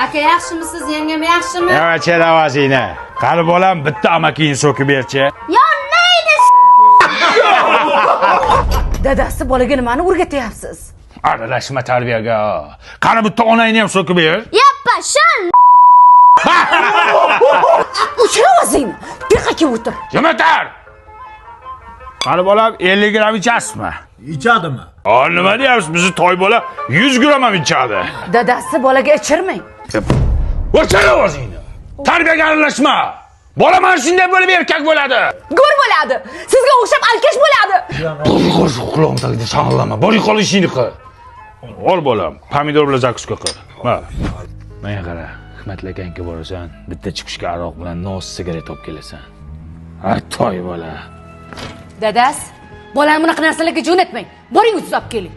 aka yaxshimisiz, yengam yaxshimi? Yavaş ovozingni. Qani bolam bitta amakini so'kib berchi. Yonnaydi. Dadasi bolaga nimani o'rgatyapsiz? Aralashma tarbiyaga. Qani bitta onangni ham so'kib ber. Yapashan. O'chira ovozingni. Biqaga o'tir. Jamatar. Qani bolam 50 gram ichasizmi? İçadımı? Nima deyapsiz? Bizni toy bola 100 gram ham ichadi. Dadasi bolaga ichirmang. O'chir ovozingni. Tarbiyaga aralashma. Bola mana shunday bo'lib erkak bo'ladi. Go'r bo'ladi. Sizga o'xshab alkash bo'ladi. Qo'rqo'sh quloqning tagida shang'illama. Boring qol ishingni qil. Ol bolam, pomidor bilan zakuska qil. Ha. Menga qara, Hikmatli akanga borasan, bitta chiqishga aroq bilan nos sigaret olib kelasan. Ha, toy bola. Dadas, bolani bunaqa narsalarga jo'natmang. Boring utsab keling.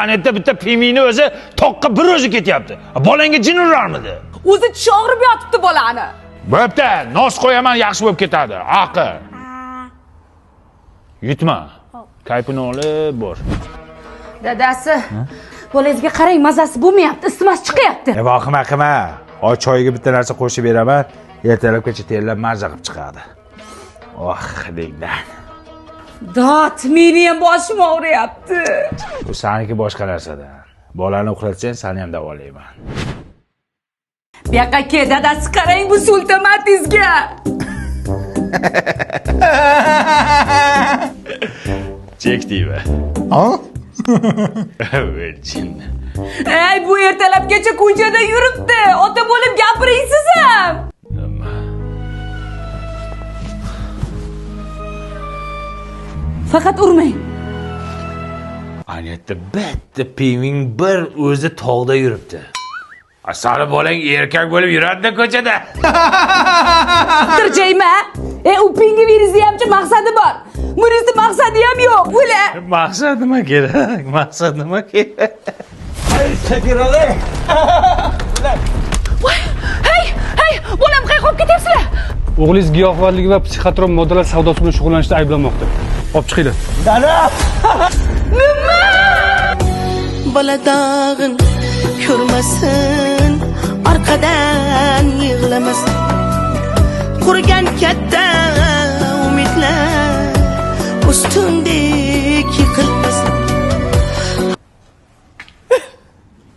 Ana yerda bitta pimini o'zi toqqa bir o'zi ketyapti. Bolangga jin urarmidi? O'zi tishi og'rib yotibdi bolani. Bo'pti, nos qo'yaman, yaxshi bo'lib ketadi. Aql. Yutma. Kaypini olib bor. Dadasi, bolangizga qarang, mazasi bo'lmayapti, isitmasi chiqyapti. Vahima qilma. Oy choyga bitta narsa qo'shib beraman, ertalabgacha terlab marza qilib chiqadi. Degdan. Dot, meni ham boshim og'riyapti. Bu saniki boshqa narsadan. Bolani uxlatsang, seni ham davolayman. Bu yoqqa kel, dadasi qarang bu sultamatizga. Chekdiymi? Ha? Virgin. Ey, bu ertalabgacha ko'chada yuribdi. Ota bo'lib gapiraysiz ham. Faqat urmang. Anetta bitta piming bir o'zi tog'da yuribdi. Asali bolang erkak bo'lib yuradi ko'chada. Tirjayma. U pingi verizni hamchi maqsadi bor. Bunisi maqsadi ham yo'q. O'la. Maqsad nima kerak? Maqsad nima kerak? Çekiralar. Hey, bolam qayerga olib ketyapsizlar? O'g'lingiz giyohvandlik va psixotrop moddalar savdosi bilan shug'ullanishda ayblanmoqda. Olib chiqinglar. Dana. Bola dağın ko'rmasin, orqadan yig'lamasin. Qurgan katta umidlar ustundek yiqilmasin.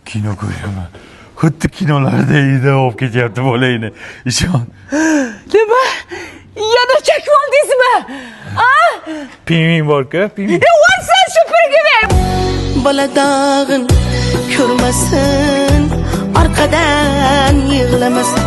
Kino ko'raman. Xuddi kinolarda ida olib ketyapti bolangni. Ishon. Nima? Yana chakib oldingizmi? Piming bor-ku, piming. Varsa supurgi ver. Bola dağın ko'rmasin, orqadan yig'lamasin.